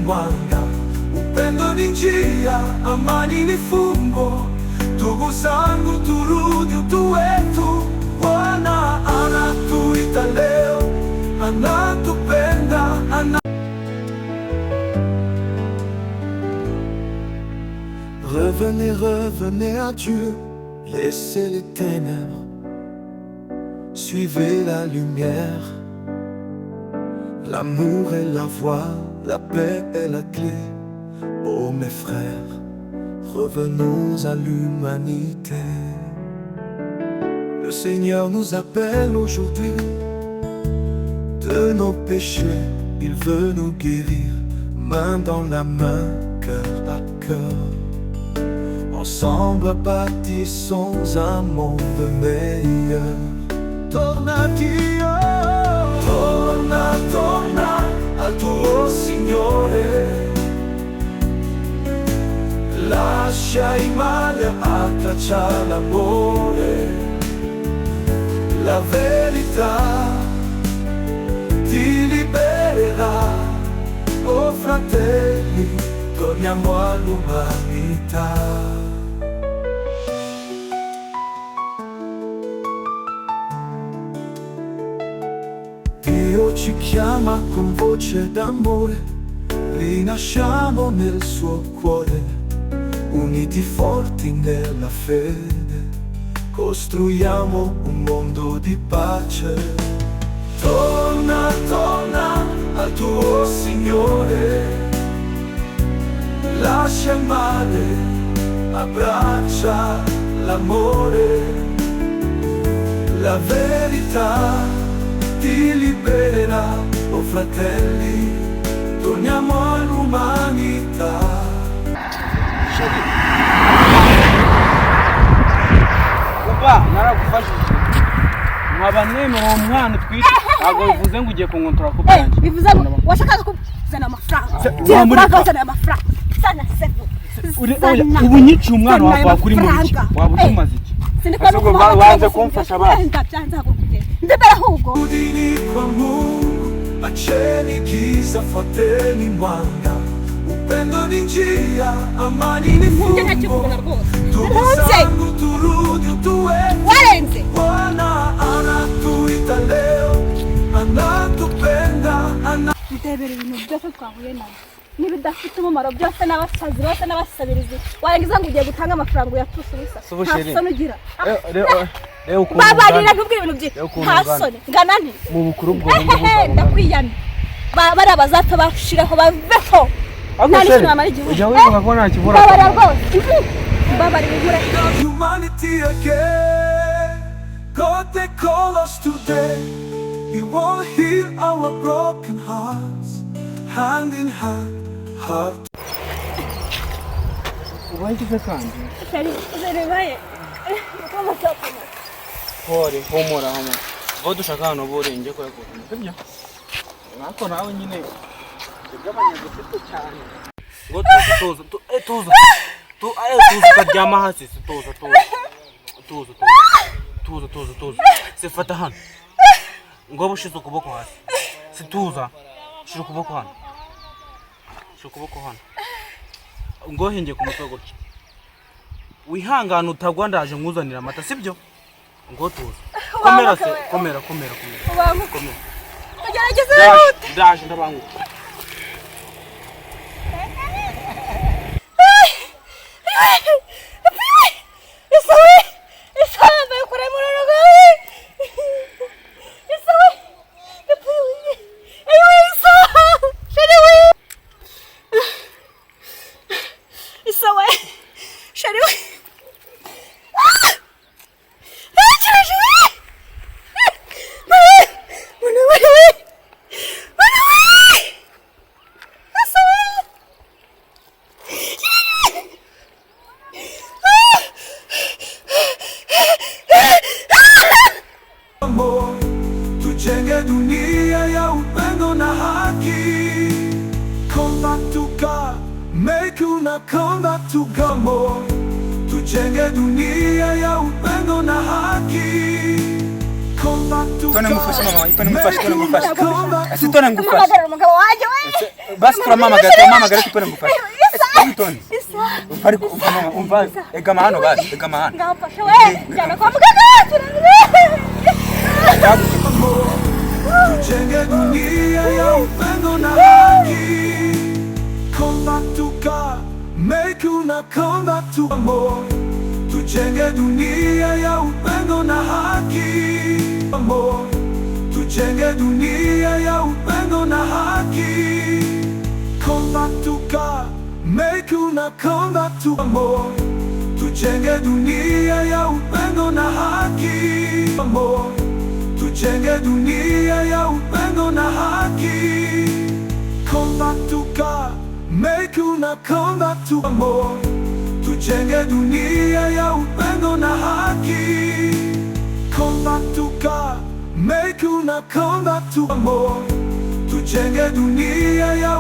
mwanga, upendo ni njia, amani ni fumbo. Ndugu zangu, turudi utu wetu. Bwana anatuita leo, anatupenda, Revenez, revenez à Dieu, laissez les ténèbres, suivez la lumière. L'amour est la voie, la paix est la clé. Oh mes frères, revenons à l'humanité. Le Seigneur nous appelle aujourd'hui de nos péchés, il veut nous guérir, main dans la main, cœur à cœur. Ensemble bâtissons un monde meilleur. Torna a Dio, torna, torna al tuo Signore. Lascia il male, abbraccia l'amore. La verità ti libererà. Oh fratelli, torniamo all'umanità. Dio ci chiama con voce d'amore, rinasciamo nel suo cuore, uniti forti nella fede, costruiamo un mondo di pace. Torna, torna al tuo Signore, lascia il male, abbraccia l'amore, la verità ti libererà. Oh fratelli, torniamo all'umanità. Papa, naragufashije. Mwaba nemera uwo mwana twite, ntabwo bivuze ngo ugiye kunkontora ku bwanjye. Bivuze ngo washakaga kuzana amafaranga. Kuzana amafaranga. Sana sefu. Ubu nyici umwana wawe kuri mu biki? Waba utumaze iki? Siniko banze kumfasha basi. Ndabyanza kugenda. Ndebera hugo. Udini kwa Mungu, acheni giza, fuateni mwanga. Upendo ni njia, amani ni fumbo. Ndugu zangu, turudi utu wetu. Warenze. Bwana anatuita leo, anatupenda, Ndebera ibintu byose twahuye nabyo. Nibidafite umumaro byose n'abasazi bose n'abasabirizi. Warangiza ngo ugiye gutanga amafaranga yatusubiza. Ntasoni ugira. Reo ukuntu. Babarira ntubwire ibintu byinshi. Ntasoni. Ngana nti. Mu bukuru bwo buzana. Ndakwiyana. Bari abazata bashiraho baveho. Nani kintu amara igihugu. Ujya wibuka ko nta kivura. Babara rwose. Babari bigura. Humanity again, God they call us today. He won't heal our broken hearts, hand in hand, heart. Ubangize kandi. Sari, uzerebaye. Kama sapa. Hore, homora hama. Ngo dushaka hano borenge ko yakubona. Sibyo? Nako nawe nyine byabanye gufite cyane. Ngo tuza. Tuza karyama hasi, tuza. Sifata hano. Ngo bushize ukuboko hasi. Situza. Shira ukuboko hano. Ngo hinge ku mutwe gutya. Wihangana utagwa ndaje nkuzanira amata, sibyo? Ngo tuza. Komera. Ugerageze rute. Ndaje ndabanguka. Tujenge dunia ya upendo na haki. Come back to God, make una come back to God more. Tujenge dunia ya upendo na haki. Come back to God. Tona mufasha mama, tona mufasha. Asitona ngufasha. Umugabo waje we. Basi mama gari tupende ngufasha. Toni. Ufari umva ega mahano basi, ega mahano. Ngapasha we, jana kwa mganga. Tujenge dunia ya upendo na haki. Come back to God, make you not come back to amor. Tujenge dunia ya upendo na haki. Amor. Tujenge dunia ya upendo na haki. Come back to God, make you not come back to amor. Tujenge dunia ya upendo na haki. Amor. Tujenge dunia ya upendo na haki. Come back to God, make you not come back to amor. Tujenge dunia ya upendo na haki. Come back to God, make you not come back to amor. Tujenge dunia ya